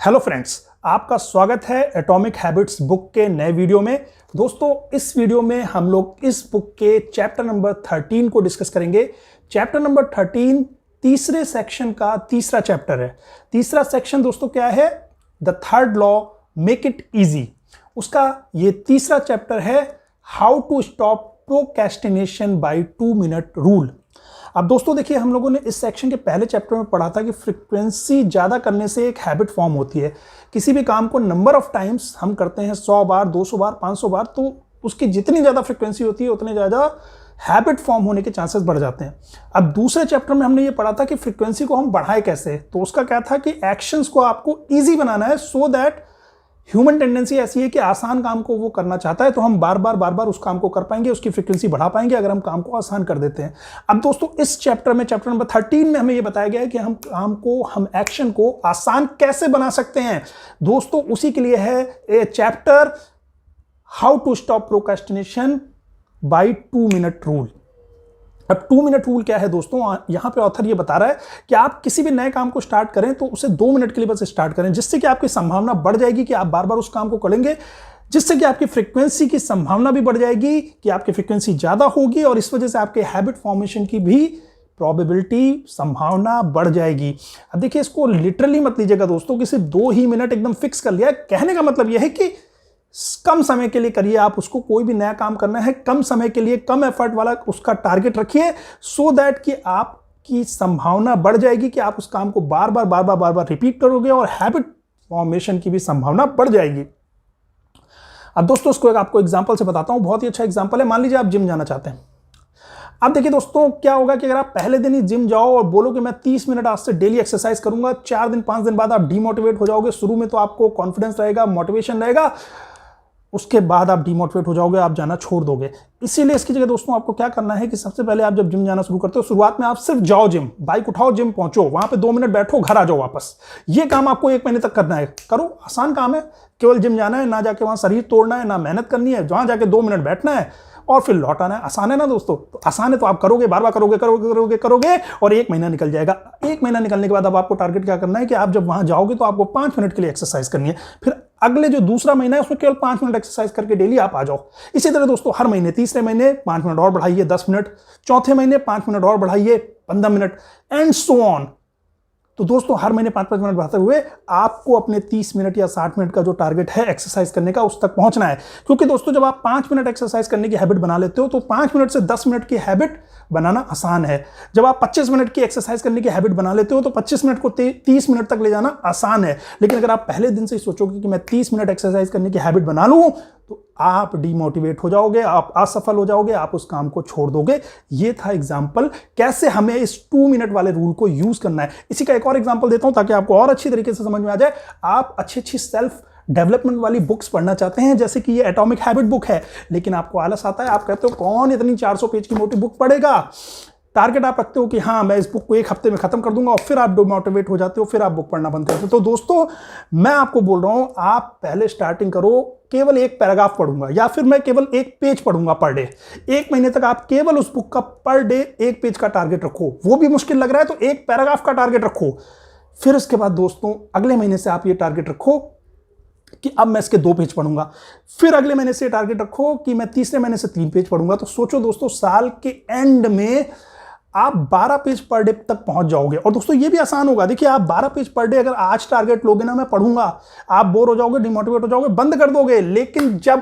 Hello friends, आपका स्वागत है एटॉमिक हैबिट्स बुक के नए वीडियो में। दोस्तों, इस वीडियो में हम लोग इस बुक के चैप्टर नंबर 13 को डिस्कस करेंगे। चैप्टर नंबर 13 तीसरे सेक्शन का तीसरा चैप्टर है। तीसरा सेक्शन दोस्तों क्या है? The third law, make it easy. उसका ये तीसरा चैप्टर है, how to stop procrastination by 2 minute rule. अब दोस्तों देखिए, हम लोगों ने इस सेक्शन के पहले चैप्टर में पढ़ा था कि फ्रीक्वेंसी ज़्यादा करने से एक हैबिट फॉर्म होती है। किसी भी काम को नंबर ऑफ टाइम्स हम करते हैं, 100 बार, 200 बार, 500 बार, तो उसकी जितनी ज़्यादा फ्रीक्वेंसी होती है उतने ज़्यादा हैबिट फॉर्म होने के चांसेस बढ़ जाते हैं। अब दूसरे चैप्टर में हमने ये पढ़ा था कि फ्रीक्वेंसी को हम बढ़ाएं कैसे। तो उसका क्या था कि एक्शंस को आपको ईजी बनाना है, सो दैट ह्यूमन टेंडेंसी ऐसी है कि आसान काम को वो करना चाहता है, तो हम बार बार उस काम को कर पाएंगे, उसकी फ्रीक्वेंसी बढ़ा पाएंगे अगर हम काम को आसान कर देते हैं। अब दोस्तों, इस चैप्टर में, चैप्टर नंबर 13 में हमें ये बताया गया है कि हम एक्शन को आसान कैसे बना सकते हैं। दोस्तों, उसी के लिए है a chapter, how to stop procrastination by 2 minute rule. अब 2 मिनट रूल क्या है दोस्तों? यहां पे ऑथर ये बता रहा है कि आप किसी भी नए काम को स्टार्ट करें तो उसे 2 मिनट के लिए बस स्टार्ट करें, जिससे कि आपकी संभावना बढ़ जाएगी कि आप बार बार उस काम को करेंगे, जिससे कि आपकी फ्रीक्वेंसी की संभावना भी बढ़ जाएगी कि आपकी फ्रीक्वेंसी ज्यादा होगी, और इस वजह से आपके हैबिट फॉर्मेशन की भी प्रोबेबिलिटी, संभावना बढ़ जाएगी। अब देखिए, इसको लिटरली मत लीजिएगा दोस्तों कि सिर्फ 2 ही मिनट एकदम फिक्स कर लिया। कहने का मतलब यह है कि कम समय के लिए करिए। आप उसको, कोई भी नया काम करना है, कम समय के लिए, कम एफर्ट वाला उसका टारगेट रखिए, सो दैट कि आपकी संभावना बढ़ जाएगी कि आप उस काम को बार बार रिपीट करोगे, और हैबिट फॉर्मेशन की भी संभावना बढ़ जाएगी। अब दोस्तों, इसको आपको एग्जांपल से बताता हूं। बहुत ही अच्छा एग्जांपल है। मान लीजिए आप जिम जाना चाहते हैं। अब देखिए दोस्तों, क्या होगा कि अगर आप पहले दिन ही जिम जाओ और बोलो कि मैं 30 मिनट आज से डेली एक्सरसाइज करूंगा, 4 दिन 5 दिन बाद आप डीमोटिवेट हो जाओगे। शुरू में तो आपको कॉन्फिडेंस रहेगा, मोटिवेशन रहेगा, उसके बाद आप डिमोटिवेट हो जाओगे, आप जाना छोड़ दोगे। इसीलिए इसकी जगह दोस्तों आपको क्या करना है कि सबसे पहले आप जब जिम जाना शुरू करते हो, शुरुआत में आप सिर्फ जाओ जिम, बाइक उठाओ, जिम पहुंचो, वहां पे 2 मिनट बैठो, घर आ जाओ वापस। ये काम आपको 1 महीने तक करना है। करो, आसान काम है। केवल जिम जाना है, ना जाके वहां शरीर तोड़ना है, ना मेहनत करनी है, वहां जाके 2 मिनट बैठना है और फिर लौट आना है। आसान है ना दोस्तों? तो आसान है तो आप करोगे, बार बार करोगे और 1 महीना निकल जाएगा। 1 महीना निकलने के बाद अब आपको टारगेट क्या करना है कि आप जब वहां जाओगे तो आपको 5 मिनट के लिए एक्सरसाइज करनी है। फिर अगले जो दूसरा महीना है उसमें केवल 5 मिनट एक्सरसाइज करके डेली आप आ जाओ। इसी तरह दोस्तों, हर महीने, तीसरे महीने 5 मिनट और बढ़ाइए, 10 मिनट, चौथे महीने 5 मिनट और बढ़ाइए, 15 मिनट, एंड सो ऑन। तो दोस्तों, हर महीने 5-5 मिनट बढ़ाते हुए आपको अपने 30 मिनट या 60 मिनट का जो टारगेट है एक्सरसाइज करने का, उस तक पहुंचना है। क्योंकि दोस्तों, जब आप 5 मिनट एक्सरसाइज करने की हैबिट बना लेते हो तो 5 मिनट से 10 मिनट की हैबिट बनाना आसान है। जब आप 25 मिनट की एक्सरसाइज करने की हैबिट बना लेते हो तो 25 मिनट को 30 मिनट तक ले जाना आसान है। लेकिन अगर आप पहले दिन से ही सोचोगे कि मैं 30 मिनट एक्सरसाइज करने की हैबिट बना लूं, तो आप डिमोटिवेट हो जाओगे, आप असफल हो जाओगे, आप उस काम को छोड़ दोगे। ये था एग्जांपल कैसे हमें इस 2 मिनट वाले रूल को यूज करना है। इसी का एक और एग्जांपल देता हूं ताकि आपको और अच्छी तरीके से समझ में आ जाए। आप अच्छी सेल्फ डेवलपमेंट वाली बुक्स पढ़ना चाहते हैं, जैसे कि ये एटॉमिक हैबिट बुक है, लेकिन आपको आलस आता है, आप कहते हो कौन इतनी 400 पेज की मोटी बुक पढ़ेगा। टारगेट आप रखते हो कि हाँ, मैं इस बुक को 1 हफ्ते में खत्म कर दूंगा, और फिर आप डिमोटिवेट हो जाते हो, फिर आप बुक पढ़ना बंद कर देते हो। तो दोस्तों, मैं आपको बोल रहा हूं, आप पहले स्टार्टिंग करो, केवल 1 पैराग्राफ पढ़ूंगा, या फिर मैं केवल 1 पेज पढ़ूंगा पर डे। 1 महीने तक आप केवल उस बुक का पर डे 1 पेज का टारगेट रखो। वो भी मुश्किल लग रहा है तो 1 पैराग्राफ का टारगेट रखो। फिर उसके बाद दोस्तों, अगले महीने से आप ये टारगेट रखो कि अब मैं इसके 2 पेज पढ़ूंगा। फिर अगले महीने से टारगेट रखो कि मैं तीसरे महीने से 3 पेज पढ़ूंगा। तो सोचो दोस्तों, साल के एंड में आप 12 पेज पर डे तक पहुंच जाओगे। और दोस्तों, ये भी आसान होगा। देखिए, आप 12 पेज पर डे अगर आज टारगेट लोगे ना, मैं पढ़ूंगा, आप बोर हो जाओगे, डिमोटिवेट हो जाओगे, बंद कर दोगे। लेकिन जब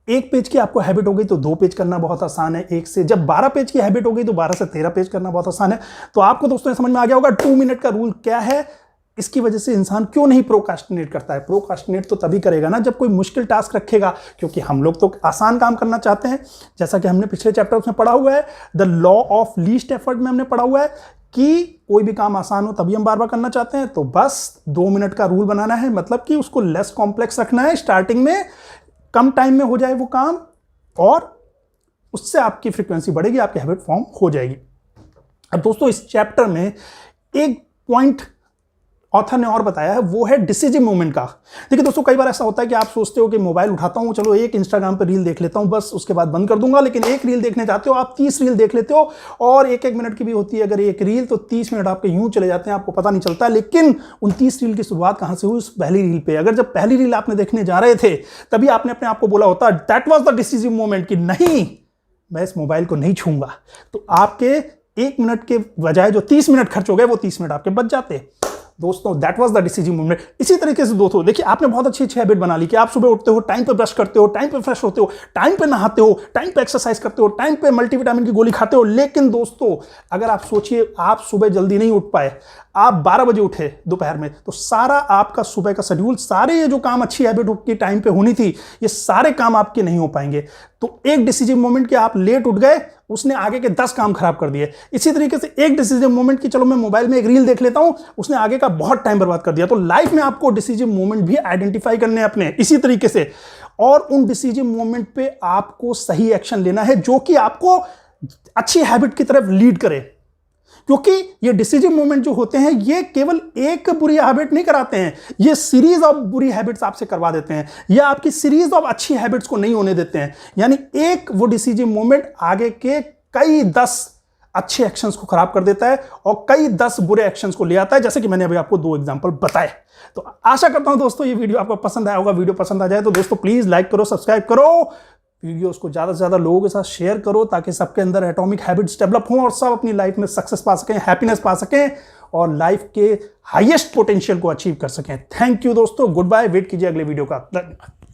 1 पेज की आपको हैबिट हो गई तो 2 पेज करना बहुत आसान है। 1 से जब 12 पेज की हैबिट हो गई तो 12 से 13 पेज करना बहुत आसान है। तो आपको दोस्तों समझ में आ गया होगा 2 मिनट का रूल क्या है, इसकी वजह से इंसान क्यों नहीं प्रोक्रेस्टिनेट करता है। प्रोक्रेस्टिनेट तो तभी करेगा ना जब कोई मुश्किल टास्क रखेगा, क्योंकि हम लोग तो आसान काम करना चाहते हैं। जैसा कि हमने पिछले चैप्टर में पढ़ा हुआ है, the law of least effort में हमने पढ़ा हुआ है कि कोई भी काम आसान हो तभी हम बार बार करना चाहते हैं। तो बस 2 मिनट का रूल बनाना है, मतलब कि उसको लेस कॉम्प्लेक्स रखना है, स्टार्टिंग में कम टाइम में हो जाए वो काम, और उससे आपकी फ्रीक्वेंसी बढ़ेगी, आपकी हैबिट फॉर्म हो जाएगी। अब दोस्तों, इस चैप्टर में एक पॉइंट ऑथर ने और बताया है वो है डिसीजिव मूवमेंट का। देखिए दोस्तों, कई बार ऐसा होता है कि आप सोचते हो कि मोबाइल उठाता हूं, चलो एक इंस्टाग्राम पर रील देख लेता हूं, बस उसके बाद बंद कर दूंगा। लेकिन एक रील देखने जाते हो आप 30 रील देख लेते हो, और एक मिनट की भी होती है अगर एक रील, तो 30 मिनट आपके यूं चले जाते हैं, आपको पता नहीं चलता। लेकिन उन 30 रील की शुरुआत कहां से हुई? उस पहली रील पे। अगर जब पहली रील आपने देखने जा रहे थे तभी आपने अपने आप को बोला होता that was the decisive moment कि नहीं, मैं इस मोबाइल को नहीं छूंगा, तो आपके 1 मिनट के बजाय जो 30 मिनट खर्च हो गए वो 30 मिनट आपके बच जाते। दोस्तों, that was the decisive moment. इसी तरीके से दोस्तों देखिए, आपने बहुत अच्छी हैबिट बना ली कि आप सुबह उठते हो, टाइम पे ब्रश करते हो, टाइम पे फ्रेश होते हो, टाइम पे नहाते हो, टाइम पे एक्सरसाइज करते हो, टाइम पे मल्टीविटामिन की गोली खाते हो। लेकिन दोस्तों, अगर आप सोचिए आप सुबह जल्दी नहीं उठ पाए, आप 12 बजे उठे दोपहर में, तो सारा आपका सुबह का शेड्यूल, सारे ये जो काम अच्छी हैबिट की टाइम पे होनी थी, ये सारे काम आपके नहीं हो पाएंगे। तो एक डिसीजन मोमेंट कि आप लेट उठ गए, उसने आगे के 10 काम खराब कर दिए। इसी तरीके से एक डिसीजन मोमेंट कि चलो मैं मोबाइल में एक रील देख लेता हूं, उसने आगे का बहुत टाइम बर्बाद कर दिया। तो लाइफ में आपको डिसीजन मोमेंट भी आइडेंटिफाई करने हैं अपने इसी तरीके से, और उन डिसीजन मोमेंट पे आपको सही एक्शन लेना है जो कि आपको अच्छी हैबिट की तरफ लीड करे। क्योंकि ये डिसीजन मोमेंट जो होते हैं ये केवल एक बुरी हैबिट नहीं कराते हैं, ये सीरीज ऑफ बुरी हैबिट्स आपसे करवा देते हैं, या आपकी सीरीज ऑफ अच्छी हैबिट्स को नहीं होने देते हैं। यानी एक वो डिसीजन मोमेंट आगे के कई 10 अच्छे एक्शंस को खराब कर देता है और कई 10 बुरे एक्शंस को ले आता है, जैसे कि मैंने अभी आपको 2 एग्जांपल बताए। तो आशा करता हूं दोस्तों ये वीडियो आपको पसंद आया होगा। वीडियो पसंद आ जाए तो दोस्तों प्लीज लाइक करो, सब्सक्राइब करो, वीडियोस को ज़्यादा से ज़्यादा लोगों के साथ शेयर करो, ताकि सबके अंदर एटॉमिक हैबिट्स डेवलप हों और सब अपनी लाइफ में सक्सेस पा सकें, हैप्पीनेस पा सकें और लाइफ के हाईएस्ट पोटेंशियल को अचीव कर सकें। थैंक यू दोस्तों, गुड बाय। वेट कीजिए अगले वीडियो का। धन्यवाद।